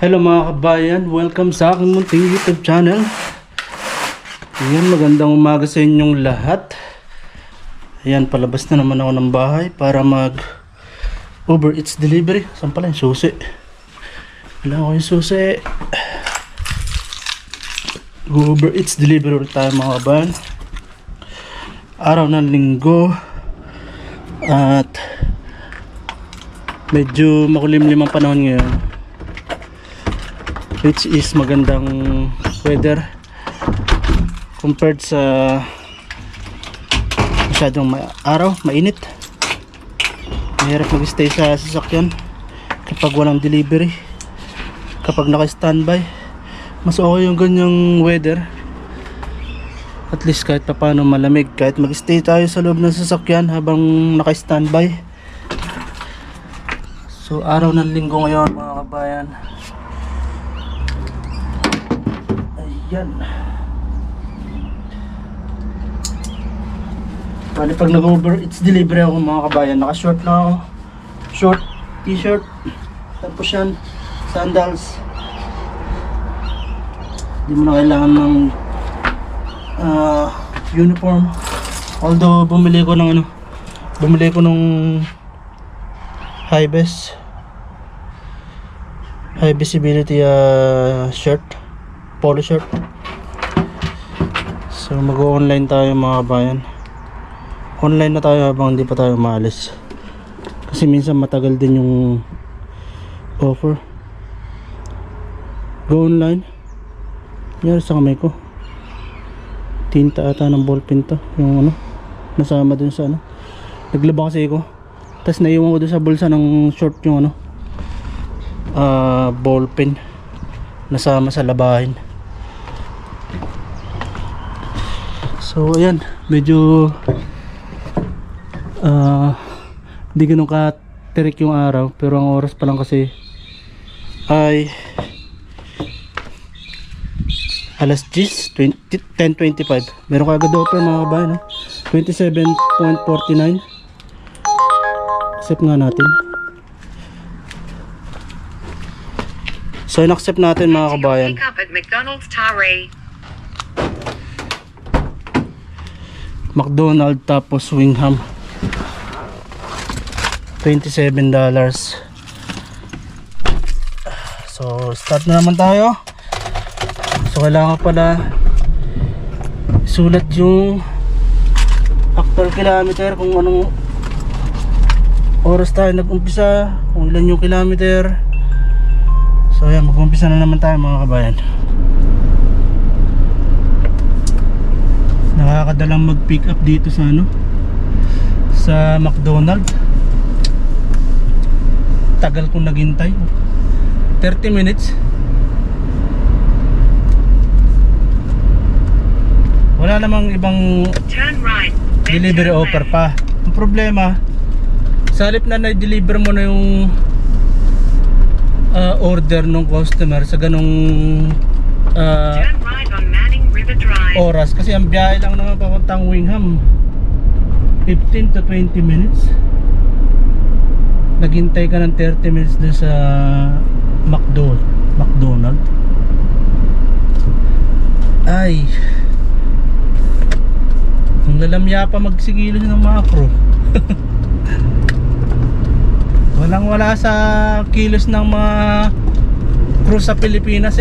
Hello mga kabayan, welcome sa aking munting YouTube channel. Ayan, magandang umaga sa inyong lahat. Ayan, palabas na naman ako ng bahay para mag Uber Eats delivery. Saan pala yung susi? Wala ko yung susi. Uber Eats delivery ulit tayo mga kabayan. Araw ng linggo at medyo makulimlim ang panahon ngayon, which is magandang weather compared sa masyadong araw, mainit. Mahirap mag-stay sa sasakyan kapag walang delivery. Kapag naka-standby, mas okay yung ganyang weather. At least kahit pa paano malamig, kahit mag-stay tayo sa loob ng sasakyan habang naka-standby. So araw ng linggo ngayon mga kabayan. Ayan. Bali pag nag-Uber Eats delivery ako mga kabayan, naka-short lang ako. Short, t-shirt, tapos yan, sandals. Hindi mo na kailangan ng uniform. Although bumili ko ng high visibility shirt, polo shirt. So mag-online tayo mga kabayan. Online na tayo habang hindi pa tayo maalis, kasi minsan matagal din yung offer. Go online. Yan sa kamay ko, tinta ata ng ballpen to, yung nasama dun sa naglaba kasi ako, tapos naiwan ko dun sa bulsa ng short yung ballpen nasama sa labahin. So ayan, medyo hindi ganun ka-tirik yung araw, pero ang oras pa lang kasi ay alas 10:25. Meron ka agad offer mga kabayan, 27.49. Accept nga natin. So in-accept natin mga kabayan. McDonald's tapos Wingham, $27. So start na naman tayo. So kailangan pala isulat yung actual kilometer, kung anong oras tayo nag-umpisa, kung ilan yung kilometer. So ayan, mag-umpisa na naman tayo mga kabayan. Nakakadalang mag-pick up dito sa sa McDonald's. Tagal kong naghintay, 30 minutes. Wala namang ibang delivery offer pa. Ang problema, sa halip na na-deliver mo na yung order ng customer sa ganong oras, kasi ang biyahe lang naman papuntang Wingham 15 to 20 minutes. Naghintay ka ng 30 minutes dun sa McDonald's. Ay, ang lalamya pa magsigilos ng macro. Walang wala sa kilos ng mga crew sa Pilipinas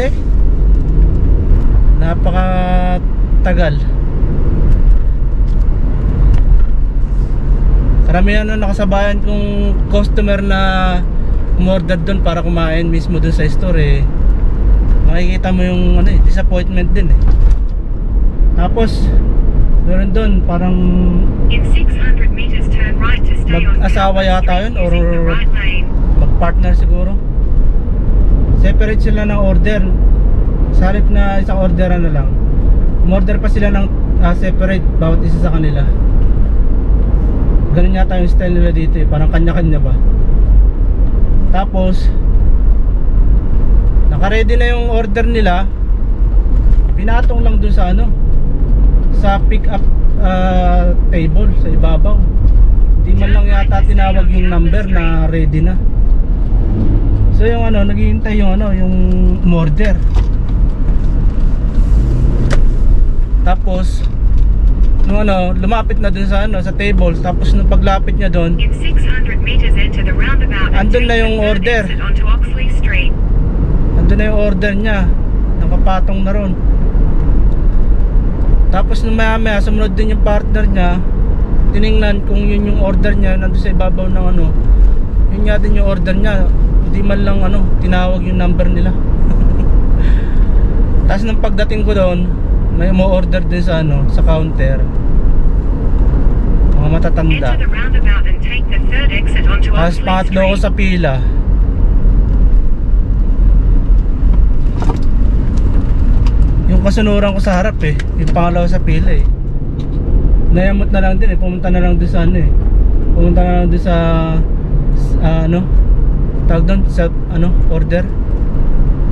napaka tagal. Karamihan nakasabayan kong customer na umorder doon para kumain mismo doon sa store makikita mo yung disappointment din Tapos meron doon parang mag-asawa yata yun or mag-partner siguro. Separate sila ng order. Sa halip na isang orderan na lang, umorder pa sila ng separate bawat isa sa kanila. Ganun yata yung style nila dito parang kanya-kanya ba. Tapos naka-ready na yung order nila, pinatong lang dun sa sa pick up table sa ibabaw. Hindi man lang yata tinawag yung number na ready na. So yung ano, naghihintay yung ano, yung order. Tapos nung ano, lumapit na dun sa ano, sa tables. Tapos nung paglapit niya dun, In 600 meters enter the roundabout and andun take na the yung third order. exit onto Oxley Street. andun na yung order niya. Nakapatong na ron. Tapos nung maya maya, sumunod din yung partner niya. Tiningnan kung yun yung order niya, nandun sa ibabaw ng ano. Yun nga din yung order niya. Hindi man lang ano, tinawag yung number nila. Tapos nung pagdating ko doon, may mo-order din sa ano, sa counter. Mga matatanda. Enter the roundabout and take the third exit onto Tapos Oxley pangatlo ko Street. sa pila. Yung kasunuran ko sa harap eh, yung pangalawa sa pila eh. Nayamot na lang din eh, pumunta na lang doon sa ano eh. Pumunta na lang doon sa ano, tawag doon sa ano, order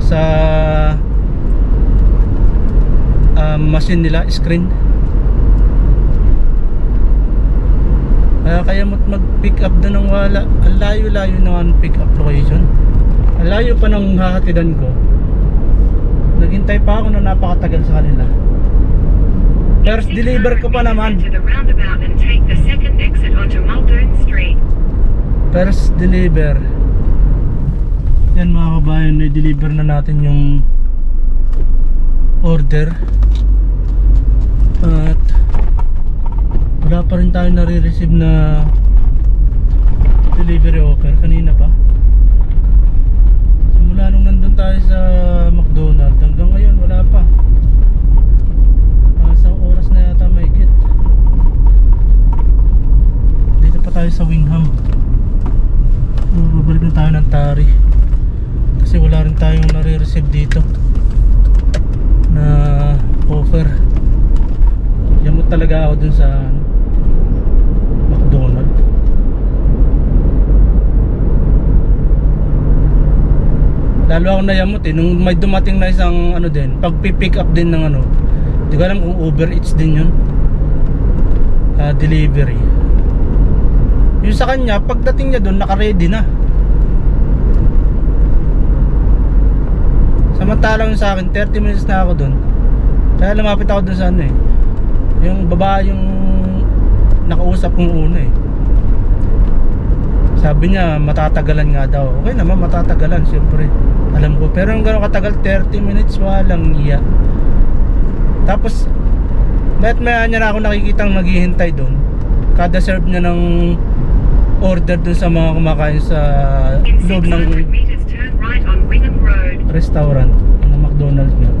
sa machine nila, screen. Kaya mag-pick up doon ng wala. Ang layo-layo na ang pick up location. Ang layo pa ng hahatidan ko. Naghintay pa ako na napakatagal sa kanila. First deliver ko pa naman. Enter the roundabout and take the second exit onto Muldoon Street. First deliver. Yan mga kabayan, na-deliver na natin yung order. At wala pa rin tayo nare-receive na delivery offer kanina pa. Simula nung nandun tayo sa McDonald's hanggang ngayon wala pa. Isang oras na yata mahigit. Dito pa tayo sa Wingham. Babalik na tayo ng Tari kasi wala rin tayong nare-receive dito na offer. Yamot talaga ako dun sa McDonald's. Lalo ako nayamot eh nung may dumating na isang ano din, pag pick up din ng ano, di ko alam kung Uber Eats din yun, delivery. Yung sa kanya, pagdating niya doon, naka-ready na. Samantalang sa akin, 30 minutes na ako doon. Kaya lumapit ako doon sa ano eh, yung babae yung nakausap kong una eh. Sabi niya matatagalan nga daw. Okay naman, matatagalan siyempre, alam ko. Pero yung gano'ng katagal, 30 minutes, walang iya. Tapos maya niya na ako nakikitang naghihintay doon. Kada serve niya ng order doon sa mga kumakain sa In loob 600 ng meters turn right on Wingham Road. restaurant ng McDonald's nga.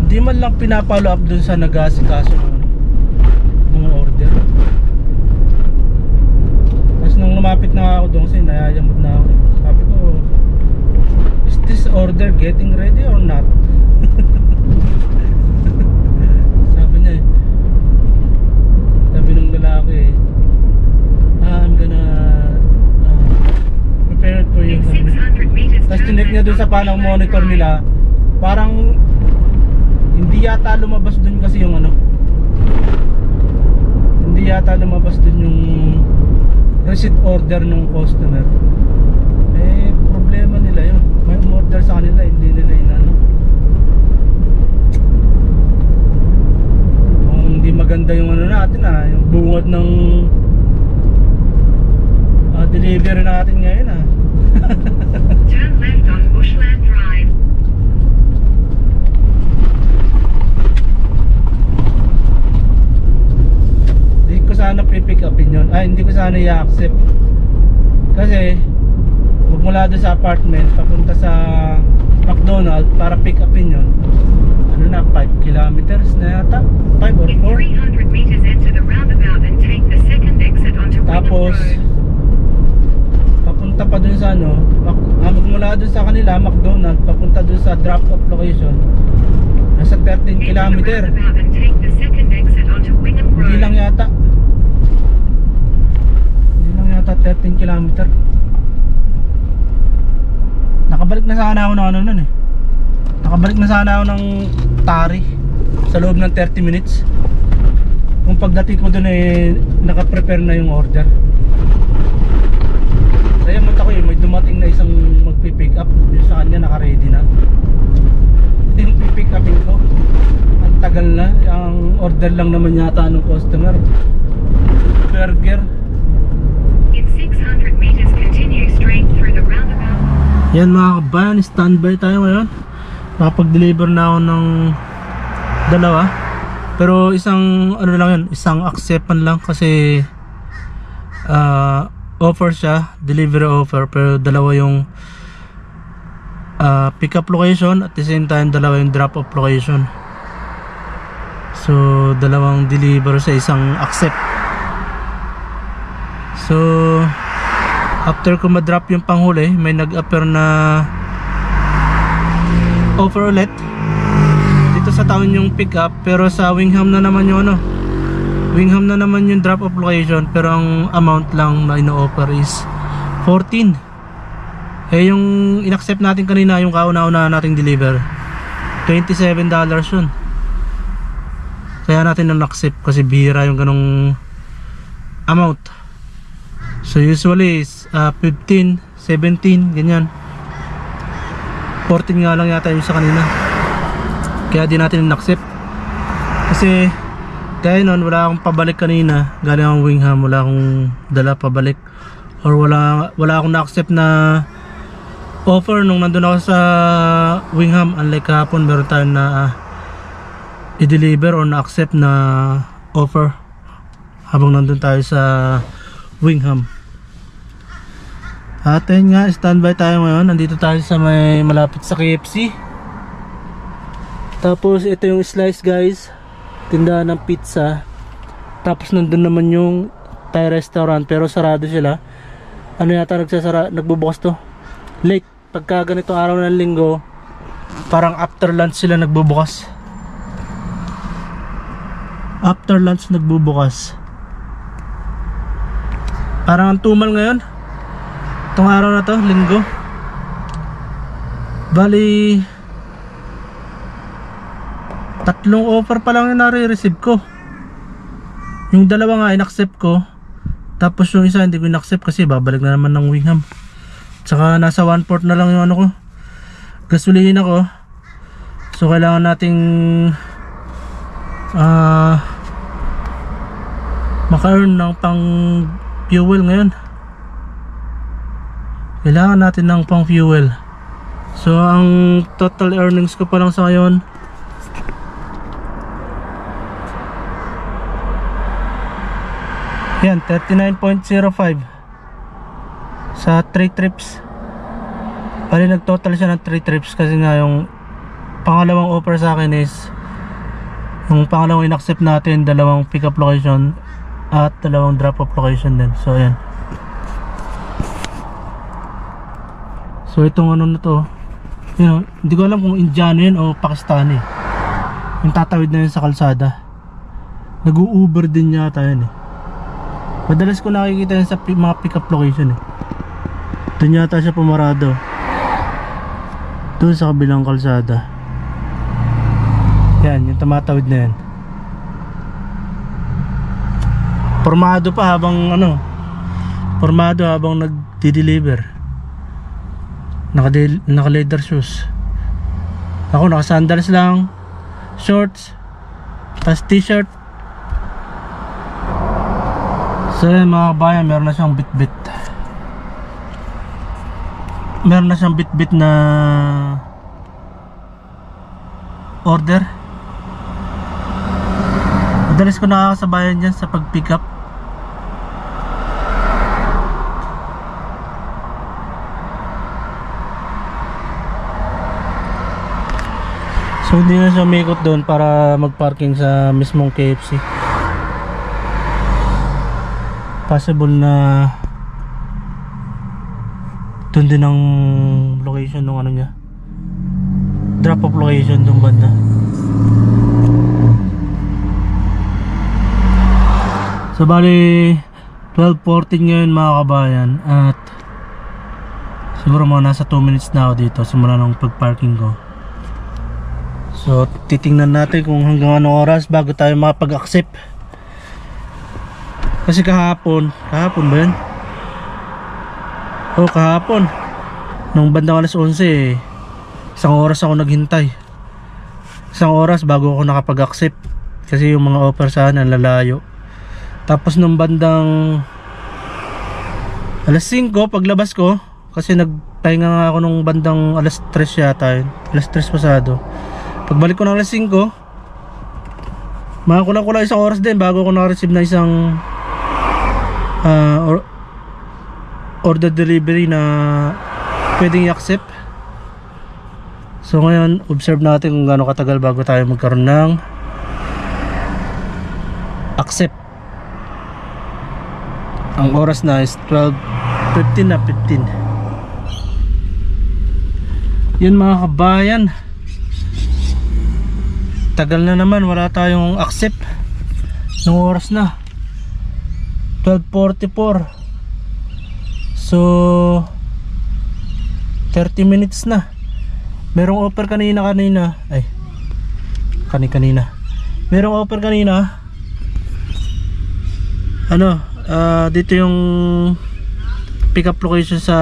Hindi man lang pinapalo up dun sa nag-aasikaso ng mga order. Tapos nung lumapit na ako doon kasi nayayamot na ako. Sabi ko, is this order getting ready or not? Sabi niya eh. Sabi nung lalaki I'm gonna prepare it for you. In 600 meters Tapos turn tinik niya dun left sa on panang Bushland monitor Drive. nila, parang hindi yata lumabas dun kasi yung ano, hindi yata lumabas dun yung receipt order ng customer. Eh problema nila yun, may order sa kanila, hindi nila inano. Kung hindi maganda yung ano natin yung bungad ng delivery natin ngayon Turn left on Bushland Drive. Hindi ko sana pipick upin yun. Hindi ko sana i-accept. Kasi magmula doon sa apartment papunta sa McDonald's para pick upin yun, ano na, 5 kilometers na yata, 5 or In 4. 300 meters enter the roundabout and take the second exit onto Wingham Tapos Road. papunta pa dun sa ano, magmula dun sa kanila McDonald's papunta dun sa drop off location, nasa 13 Enter the kilometer. roundabout and take the second exit onto Wingham Road. Hindi lang yata 13 kilometer. Nakabalik na sana ako ng ano nun eh. Nakabalik na sana ako ng Tari sa loob ng 30 minutes. Kung pagdating ko dun eh, naka-prepare na yung order. dumating na isang magpipick up. Yung sa kanya naka-ready na. Ito yung pipick upin ko. Ang tagal na. Ang order lang naman yata ng customer, burger. In 600 meters, continue straight through the roundabout. Yan mga kabayan, standby tayo ngayon. Nakapag-deliver na ako ng dalawa. Pero isang ano lang yun, isang acceptan lang kasi offer siya, delivery offer, pero dalawa yung pick up location at the same time dalawa yung drop off location. So dalawang deliver sa isang accept. So after ko ma-drop yung panghuli, may nag-appear na offer ulit dito sa town yung pick up, pero sa Wingham na naman yung ano, Wingham na naman yung drop off location, pero ang amount lang na ino-offer is 14. Eh yung in-accept natin kanina, yung kauna-una nating deliver, $27 yun. Kaya natin na-accept kasi bihira yung ganong amount. So usually is 15, 17, ganyan. 14 nga lang yata yung sa kanina. Kaya di natin na-accept. Kasi kaya nun wala akong pabalik kanina. Galing akong Wingham, wala akong dala pabalik. Or wala akong na-accept na offer nung nandun ako sa Wingham. Unlike kahapon, meron tayong na i-deliver or na-accept na offer habang nandun tayo sa Wingham. At ayun nga, standby tayo ngayon. Nandito tayo sa may malapit sa KFC. Tapos ito yung slice guys, tindahan ng pizza. Tapos nandun naman yung Thai restaurant, pero sarado sila. Ano yata nagbubukas to late. Pagka ganitong araw ng linggo, parang after lunch sila nagbubukas. After lunch nagbubukas. Parang ang tumal ngayon itong araw na to, linggo. Bali 3 offer pa lang yung nare-receive ko. Yung dalawa nga in-accept ko, tapos yung isa hindi ko in-accept kasi babalik na naman ng Wingham. Tsaka nasa 1/4 na lang yung ano ko, gasolina ko. So kailangan nating maka-earn ng pang fuel ngayon. Kailangan natin ng pang fuel. So ang total earnings ko pa lang sa ngayon, yan, 39.05 sa 3 trips. Bali nag-total siya ng 3 trips kasi nga yung pangalawang offer sa akin is yung pangalawang in-accept natin, dalawang pick up location at dalawang drop off location din. So ayan. So itong ano na to, hindi ko alam kung Indiano yun o Pakistani. Yung tatawid na yun sa kalsada. Nag-u-Uber din yata yun eh. Madalas ko nakikita yun sa mga pick up location eh. Doon yata siya pumarado, doon sa kabilang kalsada. Yan, yung tumatawid na yan. Formado pa habang ano, formado habang nagdi-deliver. Naka leather shoes. Ako naka sandals lang, shorts, tas t-shirt. So yan mga kabayan, meron na siyang bit-bit. Meron na siyang bit-bit na order. Madalas ko nakakasabayan dyan sa pag-pick up. So hindi na siya umikot doon para mag-parking sa mismong KFC. Possible na doon din ang location ng ano niya, drop off location doon banda. So bali 12:14 ngayon mga kabayan, at siguro mga nasa 2 minutes na ako dito simula ng pag-parking ko. So titingnan natin kung hanggang anong oras bago tayo makapag-accept. Kasi kahapon ba yun? Oh, kahapon Nung bandang alas 11 isang oras ako naghintay. Isang oras bago ako nakapag-accept kasi yung mga offer sana lalayo. Tapos nung bandang alas 5 paglabas ko, kasi nagpahinga nga ako nung bandang alas 3 yata yun, alas 3 pasado. Pagbalik ko ng alas 5, mga kulang-kulang isang oras din bago ako naka-receive na isang order delivery na pwedeng i-accept. So ngayon, observe natin kung gaano katagal bago tayo magkaroon ng accept. Ang oras na is 12:15 na 15. Yun mga kabayan, tagal na naman wala tayong accept. Nung oras na 12:44. So 30 minutes na. Merong offer kanina. Merong offer kanina. Dito yung pick up location sa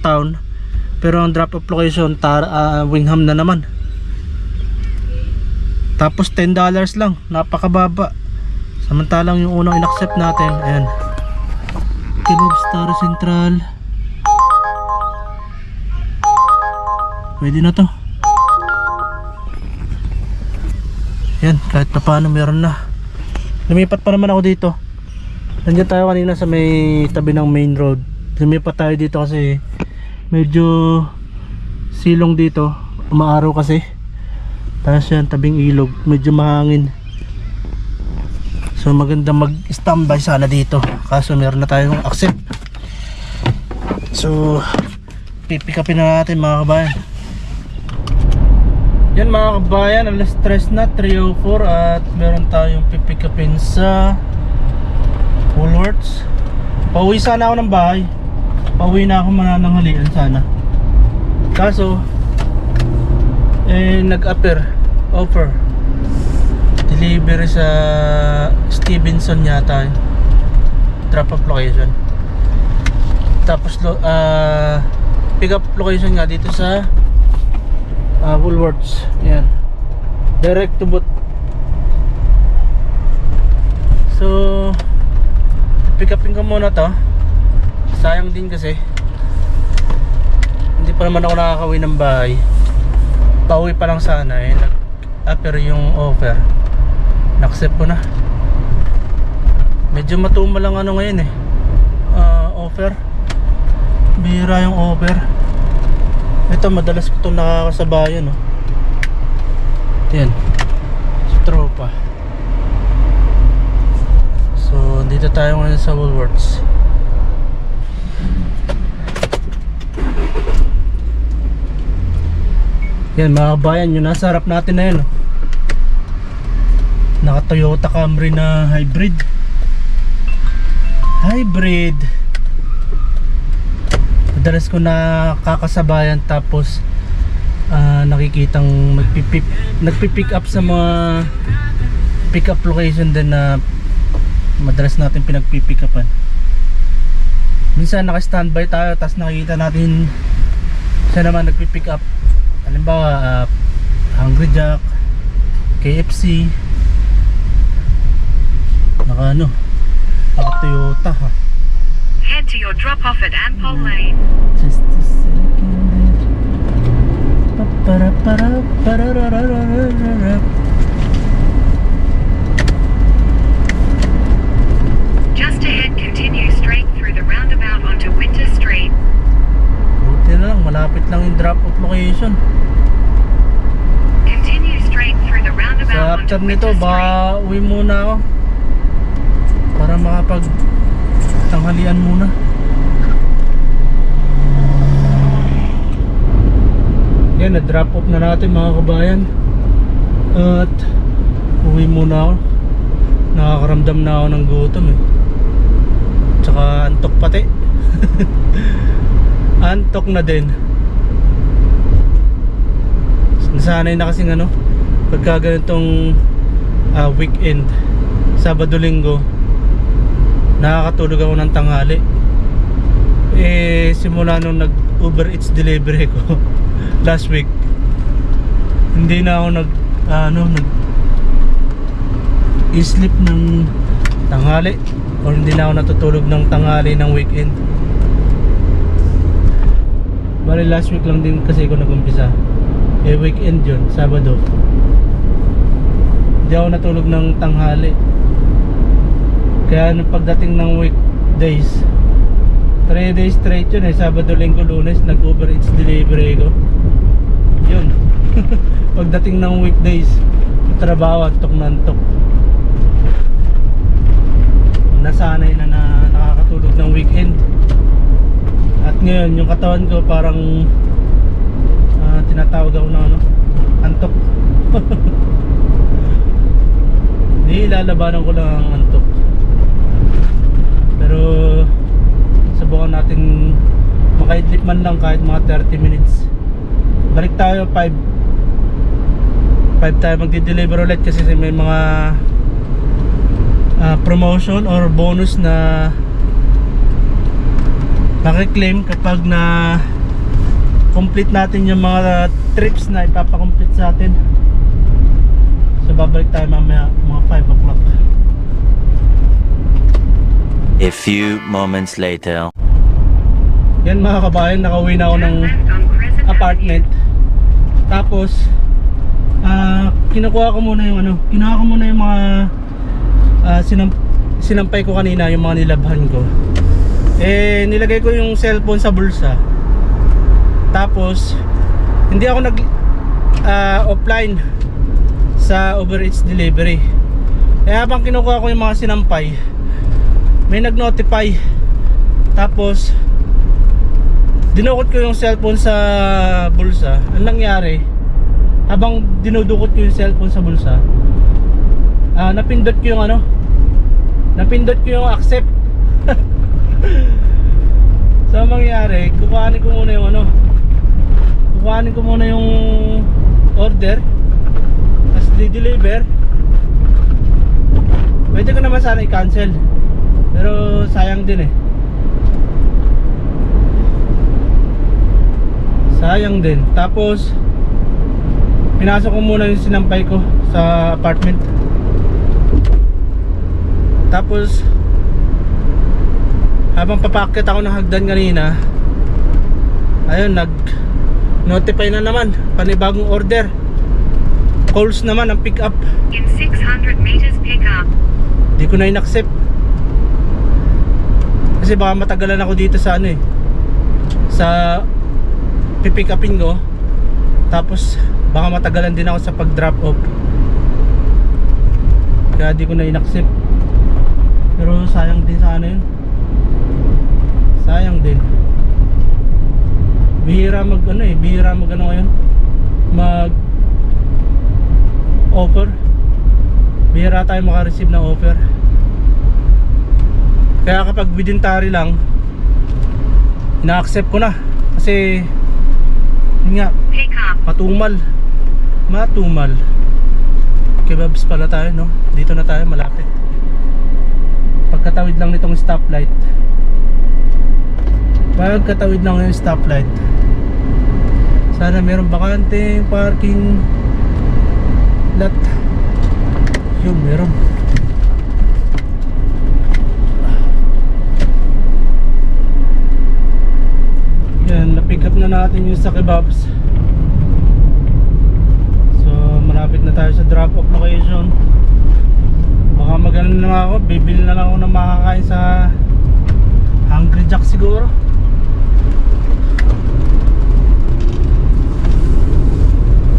town. Pero ang drop off location Wingham na naman. Tapos $10 lang, napakababa. Samantalang yung unang in-accept natin, ayan, Kinub Star Central. Pwede na to. Yan, kahit pa paano meron na. Lumipat pa naman ako dito. Nandiyan tayo kanina sa may tabi ng main road. Lumipat tayo dito kasi medyo silong dito. Umaaraw kasi. Tapos yan, tabing ilog. Medyo mahangin. So maganda mag-standby sana dito. Kaso meron na tayong accept. So pipick upin na natin mga kabayan. Yan mga kabayan, alas 3 na, 3:04 at meron tayong pipick upin sa Woolworths. Pauwi sana ako ng bahay. Pauwi na ako manananghalian sana. Kaso nag-offer delivery sa Stevenson yata, drop off location. Tapos pick up location nga dito sa Woolworths. Yan, direct to boot. So pick upin ko muna to. Sayang din kasi hindi pa naman ako nakakauwi ng bahay. Pauwi pa lang sana nag-offer yung offer. Na-accept ko na. Medyo matuma lang ngayon offer. Bihira yung offer. Ito madalas ko itong nakakasabayan Yan, sa tropa. So dito tayo ngayon sa Woolworths. Yan mga kabayan, yung nasa harap natin na yan naka Toyota Camry na hybrid. Madalas ko nakakasabayan. Tapos nakikitang nagpipick up sa mga pick up location din na madalas natin pinagpipick upan. Minsan naka-standby tayo, tapos nakikita natin siya naman nagpipick up. Halimbawa Hungry Jack, KFC, naka Toyota Head to your drop-off at Anpole Lane. Just a second. Just ahead, continue straight through the roundabout onto Winter Street. Buti na lang, malapit lang yung drop-off location. Continue straight through the roundabout So onto after nito, Winter Street. baka uwi muna ako para makapag tanghalian muna. Yan, na-drop off na natin mga kabayan. At uwi muna ako. Nakakaramdam na ako ng gutom Tsaka antok pati. Antok na din. Nasanay na kasing pagka ganitong weekend, Sabado, Linggo, nakakatulog ako ng tanghali. Simula nung Uber Eats delivery ko last week. Hindi na ako nag sleep ng tanghali, or hindi na ako natutulog ng tanghali ng weekend. Bali last week lang din kasi ako nag-umpisa. Weekend yun, Sabado. Hindi ako natulog ng tanghali. Kaya nung pagdating ng weekdays, 3 days straight yun Sabado, Linggo, Lunes, nag-Uber Eats delivery ko. Yun. Pagdating ng weekdays, trabaho, antok na antok. Nasanay na nakakatulog ng weekend. At ngayon, yung katawan ko parang tinatawag ako na antok. Hindi, lalabanan ko lang ang antok. Pero subukan natin makaidlip man lang kahit mga 30 minutes. Balik tayo 5 tayo magdi-deliver ulit kasi may mga promotion or bonus na nakiklaim kapag na complete natin yung mga trips na ipapakomplete sa atin. So babalik tayo mamaya mga 5 o'clock. A few moments later. Yan mga kabayan, nakauwi na ako ng apartment. Tapos kinuha ko muna yung mga sinampay ko kanina, yung mga nilabhan ko. Nilagay ko yung cellphone sa bulsa. Tapos hindi ako nag offline sa Uber Eats delivery. Habang kinukuha ko yung mga sinampay, may nag-notify. Tapos dinukot ko yung cellphone sa bulsa. Ang nangyari, habang dinudukot ko yung cellphone sa bulsa, napindot ko yung accept. So ang mangyari, kukuhanin ko muna yung order, tapos di-deliver. Pwede ko naman sana i-cancel, pero sayang din sayang din. Tapos pinasok ko muna yung sinampay ko sa apartment. Tapos habang papakit ako ng hagdan kanina, ayun, nag-notify na naman, panibagong order. Calls naman ang pick up. In 600 meters, pick up. Di ko na in-accept kasi baka matagalan ako dito sa sa pipick upin ko. Tapos baka matagalan din ako sa pag-drop off. Kaya di ko na in-accept. Pero sayang din sana yun. Sayang din. Bihira mag ngayon, mag offer. Bihira tayo maka-receive ng offer. Kaya kapag within tari lang, ina-accept ko na. Kasi yun nga, matumal. Kebabs pala tayo, no? Dito na tayo, malapit. Pagkatawid lang nitong stoplight. Sana meron bakante parking lot. Yun, meron. Yan, na-pick up na natin yung sa kebabs. So malapit na tayo sa drop off location. Baka magano na lang ako, bibili na lang ako ng makakain sa Hungry Jack siguro.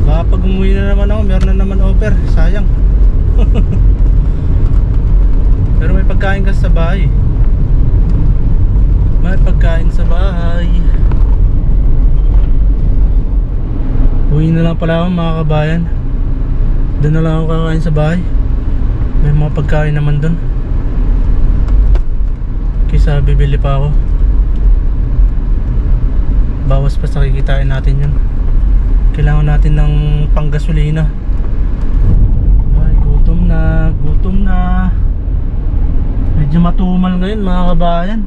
Baka pag umuwi na naman ako, meron na naman offer. Sayang. Pero may pagkain ka sa bahay. Uwi na lang pala ako mga kabayan. Doon na lang ako kakain sa bahay. May mga pagkain naman doon. Kaysa bibili pa ako. Bawas pa sa kikitain natin yun. Kailangan natin ng panggasolina. Ay, gutom na. Medyo matumal ngayon mga kabayan.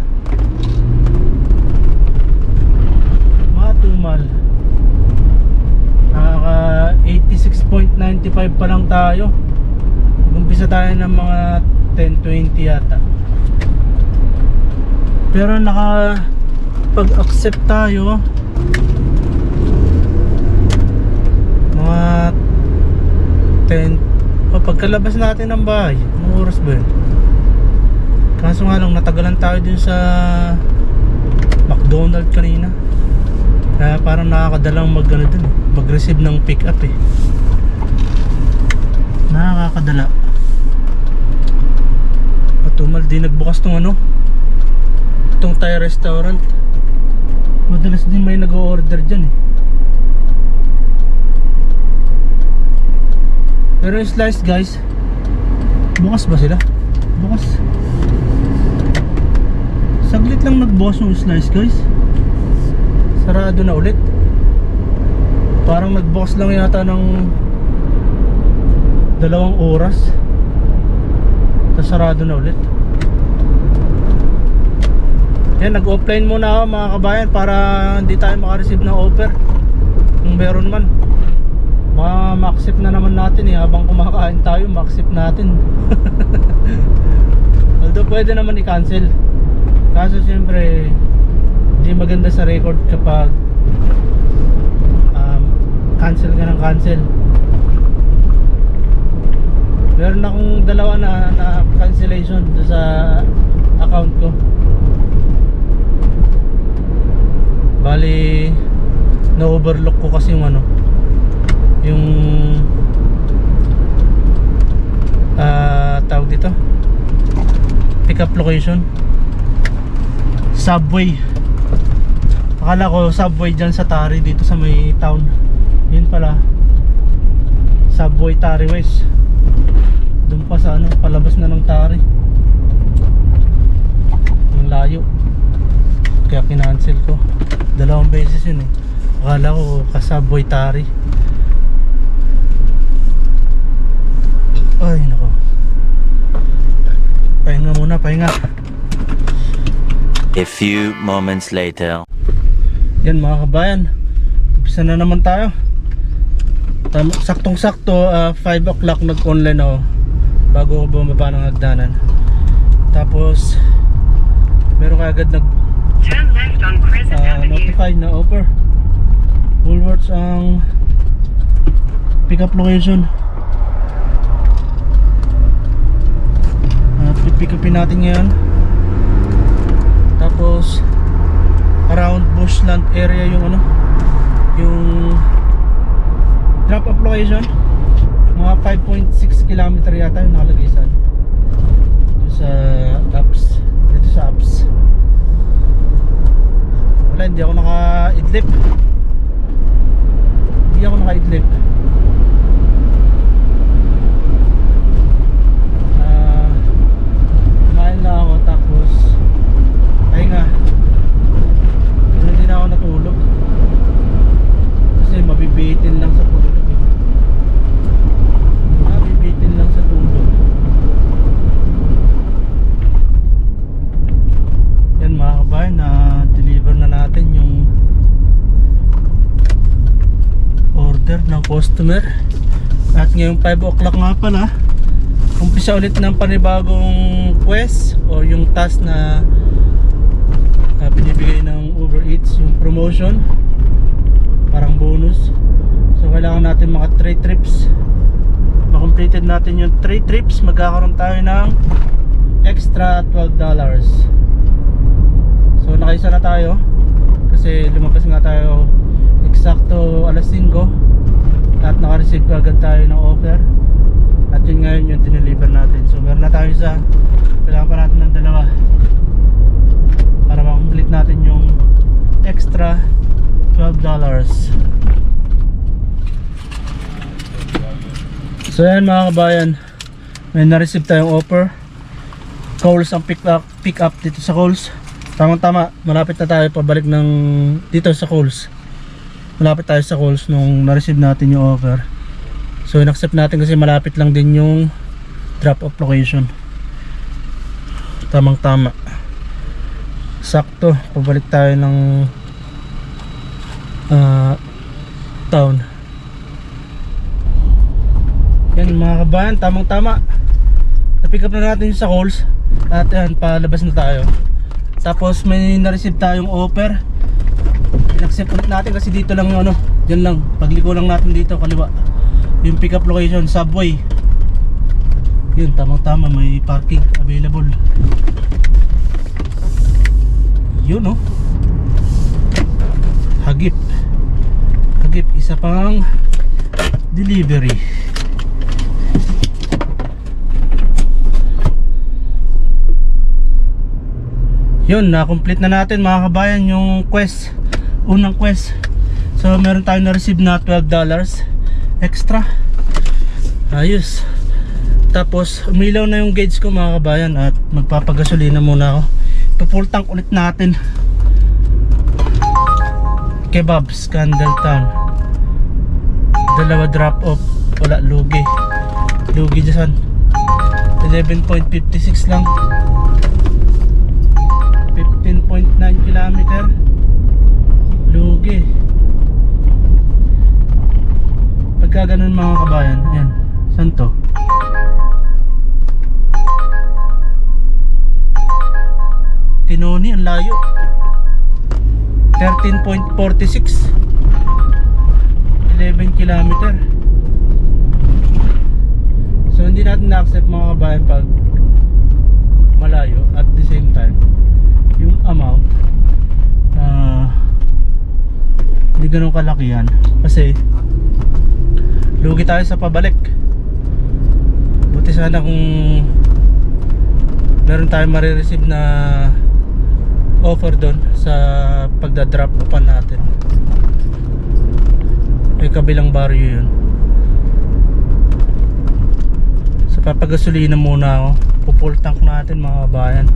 matumal. Nakaka 86.95 pa lang tayo. Umpisa tayo ng mga 10:20 yata. Pero pag-accept tayo mga 10 pagkalabas natin ng bahay. Anong oras ba yun? Kaso nga lang natagalan tayo dun sa McDonald's kanina. Kaya parang nakakadalang mag-receive ng pick up eh. Nakakadala. Matumal din nagbukas tong itong Thai restaurant. Madalas din may nag-o-order dyan eh. Pero yung slice guys, bukas ba sila? Bukas. Saglit lang nagbukas yung slice guys. Sarado na ulit. Parang nagbukas lang yata ng 2 oras. Tapos sarado na ulit. Yan, nag-offline muna ako mga kabayan para hindi tayo makareceive ng offer. Kung meron man, ma-accept na naman natin eh. Habang kumakain tayo, ma-accept natin. Although pwede naman i-cancel. Kaso siyempre hindi maganda sa record kapag cancel ka ng cancel. Meron akong 2 na cancellation sa account ko. Bali na-overlook ko kasi yung tawag dito, pick up location, Subway. Akala ko Subway dyan sa Tari, dito sa may town. Yun pala Subway Tari West. Doon pa sa palabas na ng Tari. Yung layo. Kaya kinancel ko 2 beses yun eh. Akala ko ka Subway Tari. Ay nako. Pahinga muna, pahinga. A few moments later. Yan mga kabayan, umpisa na naman tayo. Saktong sakto 5 o'clock nag-online ako bago ko bumaba ng hagdanan. Tapos meron ka agad Turn left on Crescent Avenue. notified na offer. Woolworths ang pick up location. Pick upin natin ngayon. Tapos around Bushland area yung yung drop off location. Mga 5.6 km yata yung nakalagay sa apps. Dito sa apps. Wala, hindi ako naka-idlip. Kumain lang ako tapos pahinga. Pero hindi na ako natulog kasi mabibitin lang sa tulog eh. Mabibitin lang sa tulog. Yan mga kabayan, na deliver na natin yung order ng customer. At ngayong 5 o'clock nga pala, umpisa ulit ng panibagong quest o yung task na binibigay ng Uber Eats, yung promotion, parang bonus. So kailangan natin mga 3 trips. Ma-completed natin yung 3 trips, magkakaroon tayo ng extra $12. So nakaisa na tayo kasi lumabas nga tayo eksakto alas 5 at naka-receive agad tayo ng offer. At yun ngayon yung dineliver natin. So meron na tayo isa. Kailangan pa natin ng 2 para ma-complete natin yung extra $12. So yan mga kabayan, may na-receive tayong offer. Coles ang pick up dito sa Coles. Tamang tama, malapit na tayo pabalik ng dito sa Coles. Malapit tayo sa Coles nung na-receive natin yung offer. So in-accept natin kasi malapit lang din yung drop off location. Tamang tama, sakto pabalik tayo ng town. Yan mga kabayan, tamang tama. Na-pick up na natin yung sa calls. At yan, palabas na tayo. Tapos may na-receive tayong offer. In-accept ulit natin kasi dito lang yung ano, dyan lang, pagliko lang natin dito kaliwa. Yung pick up location, Subway. Yun, tamang tama, may parking available. Yun oh. Hagip, isa pang delivery. Yun, na-complete na natin mga kabayan yung quest, unang quest. So meron tayong na-receive na $12 extra. Ayos. Tapos umilaw na yung gauge ko mga kabayan at magpapagasolina muna ako. Ipa-full tank ulit natin. Kebabs, Candletown. Dalawa drop off. Wala, lugi. Lugi dyan. 11.56 lang. 15.9 kilometer. Lugi. Pagka ganun mga kabayan, ayan. Saan to? Tinoni, ang layo. 13.46, 11 kilometer. So hindi natin na-accept mga kabayan pag malayo. At the same time yung amount hindi ganun kalaki yan kasi lugi tayo sa pabalik. Buti sana kung meron tayong marireceive na offer doon sa pagdadrop pa natin. May kabilang baryo yun. So papagasolina muna ako. Pupull tank natin mga kabayan.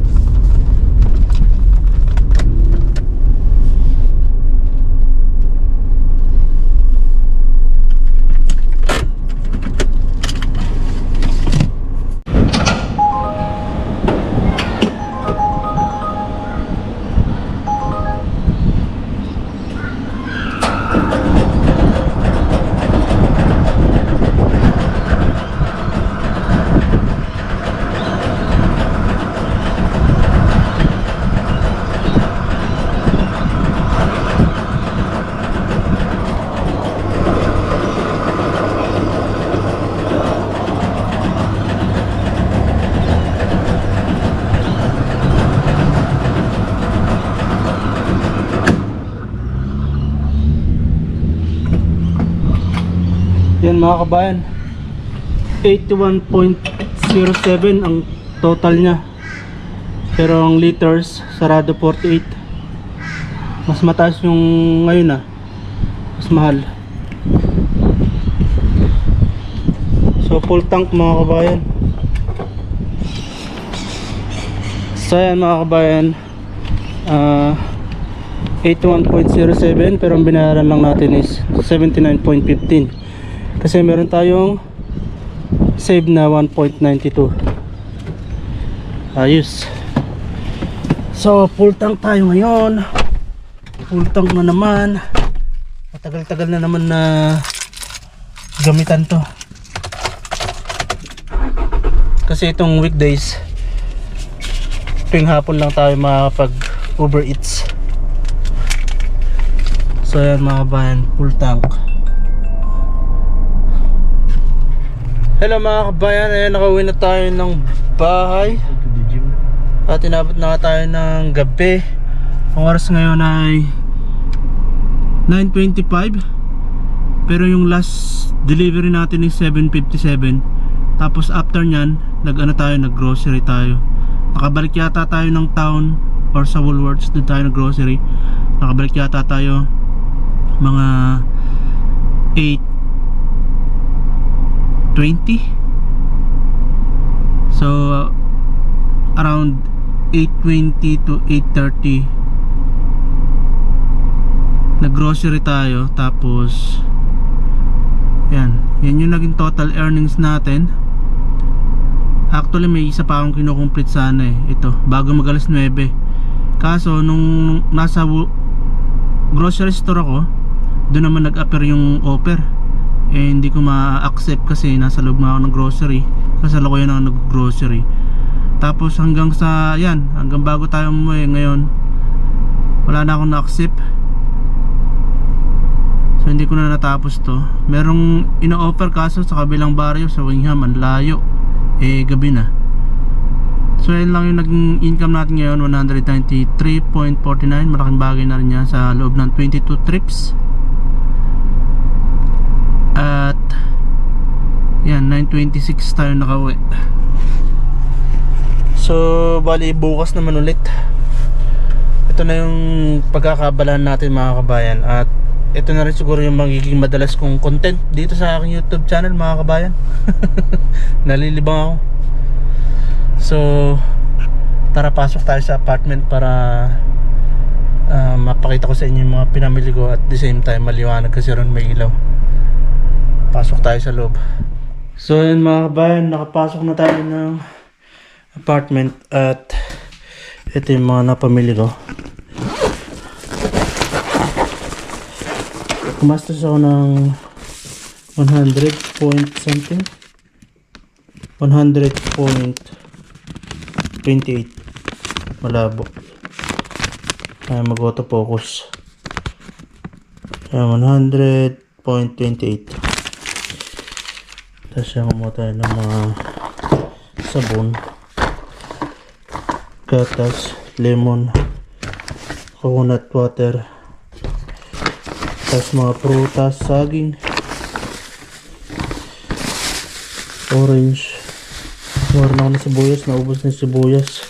Yan mga kabayan, 81.07 ang total nya. Pero ang liters, sarado 48. Mas mataas yung ngayon mas mahal. So full tank mga kabayan. So yan mga kabayan, 81.07 pero ang binayaran lang natin is 79.15 kasi meron tayong save na 1.92. Ayos. So full tank tayo ngayon. Full tank na naman. Matagal-tagal na naman na gamitan to kasi itong weekdays tuwing hapon lang tayo makapag Uber Eats. So yan mga kabayan, full tank. Hello mga kabayan, ayan, nakauwi na tayo ng bahay at inabot na tayo ng gabi. Ang oras ngayon ay 9:25 pero yung last delivery natin is 7:57. Tapos after nyan nag grocery tayo. Nakabalik yata tayo ng town or sa Woolworths, doon tayo nag grocery. Nakabalik yata tayo mga 8:20. So around 8:20 to 8:30 nag-grocery tayo. Tapos yan yung naging total earnings natin. Actually may isa pa akong kinukomplete sana ito bago mag alas 9. Kaso nung nasa grocery store ako, doon naman nag-appear yung offer. Eh hindi ko ma-accept kasi nasa loob nga ako ng grocery. Kasalukuyan ako nag-grocery. Tapos hanggang bago tayo umuwi ngayon, wala na akong na-accept. So hindi ko na natapos to. Merong ino-offer kaso sa kabilang baryo sa Wingham, ang layo. Eh gabi na. So yun lang yung naging income natin ngayon, 193.49. Malaking bagay na rin yan sa loob ng 22 trips. At yan, 9:26 tayo nakauwi. So bali bukas naman ulit. Ito na yung pagkakabalan natin mga kabayan. At ito na rin siguro yung magiging madalas kong content dito sa aking YouTube channel mga kabayan. Nalilibang ako. So tara, pasok tayo sa apartment para mapakita ko sa inyo yung mga pinamili ko. At the same time maliwanag kasi ron may ilaw. Pasok tayo sa loob. So yun mga kabayan, nakapasok na tayo ng apartment. At ito yung mga napamili ko. Kumastos ako ng 100 point something, 100.28. malabo. Kaya mag autofocus. Kaya 100.28. Tapos siya kumuha tayo ng mga sabon, gatas, lemon, coconut water, tapos mga prutas, saging, orange. Meron ako na sibuyas, naubos na sibuyas.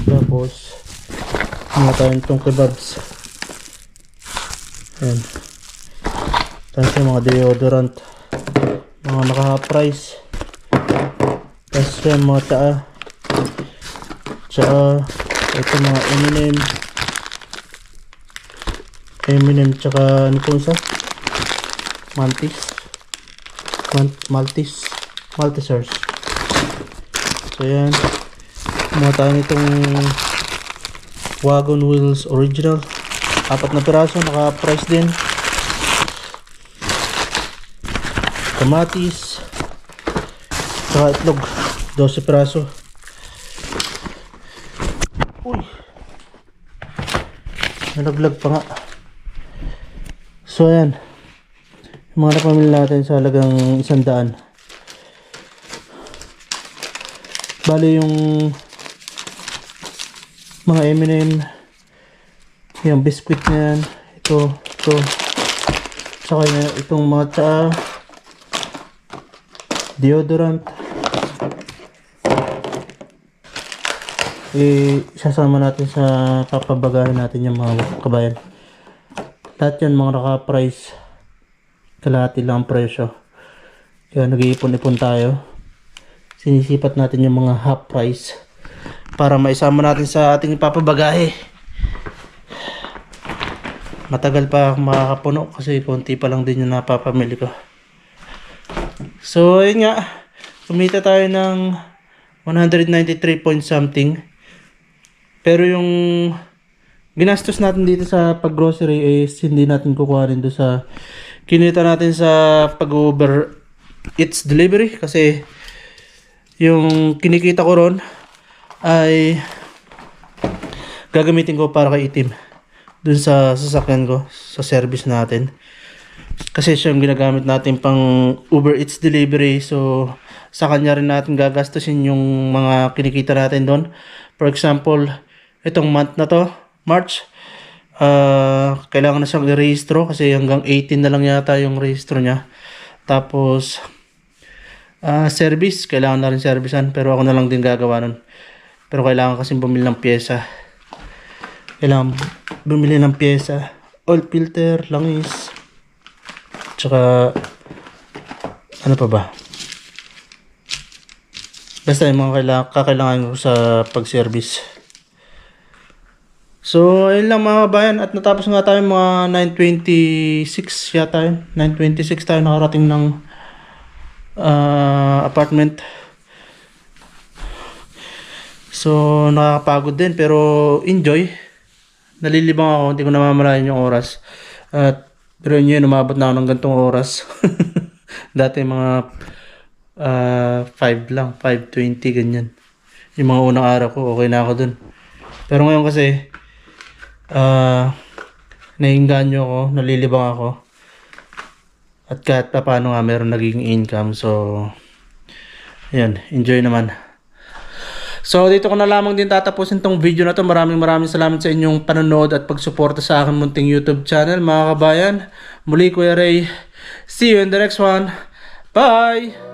Tapos mga tayo itong kebabs. Ayan. Tapos yung mga deodorant, mga naka-price. Tapos yung mga tsaa, ito mga M&M, tsaka ano po isa? Maltesers. So yan, mga tayo nitong Wagon Wheels Original, 4 na piraso, naka-price din. Kamatis, tsaka itlog, 12 piraso. Uy, nalaglag pa nga. So ayan, yung mga napamili natin sa halagang 100. Bali yung mga M&M, yung biscuit na yan, ito, tsaka itong mga tsaa, deodorant, sasama natin sa papabagahin natin yung mga kabayan. Lahat yan mga naka-price, kalahati lang ang presyo. Kaya nag-iipon-ipon tayo, sinisipat natin yung mga half price para maisama natin sa ating papabagahe. Matagal pa makakapuno kasi konti pa lang din yung napapamili ko. So yun nga, kumita tayo ng 193 point something. Pero yung ginastos natin dito sa pag-grocery is hindi natin kukuhanin doon sa kinita natin sa pag-Uber Eats delivery, kasi yung kinikita ko ron ay gagamitin ko para kay Itim dun sa sasakyan ko, sa service natin, kasi siya yung ginagamit natin pang Uber Eats delivery. So sa kanya rin natin gagastusin yung mga kinikita natin doon. For example, itong month na to, March, kailangan na siyang i-rehistro kasi hanggang 18 na lang yata yung rehistro niya. Tapos service, kailangan na rin servicean, pero ako na lang din gagawa nun. Pero kailangan kasi bumili ng pyesa. Oil filter, langis, tsaka ano pa ba? Basta yung mga kakailangan ko sa pag-service. So ayun lang mga kabayan, at natapos nga tayo mga 9:26 yata yun. 9:26 tayo nakarating ng apartment. So nakakapagod din pero enjoy. nalilibang ako, hindi ko namamalayan yung oras. At pero yun, umabot na ako ng gantong oras. Dati mga 5 lang, 5:20 ganyan. Yung mga unang araw ko, okay na ako dun. Pero ngayon kasi, naiinganyo ako, nalilibang ako. At kahit pa paano nga meron naging income. So, ayan, enjoy naman. So, dito ko na lamang din tatapusin tong video na to. Maraming salamat sa inyong panonood at pagsuporta sa akin munting YouTube channel, mga kabayan. Muli, Kuya Ray. See you in the next one. Bye!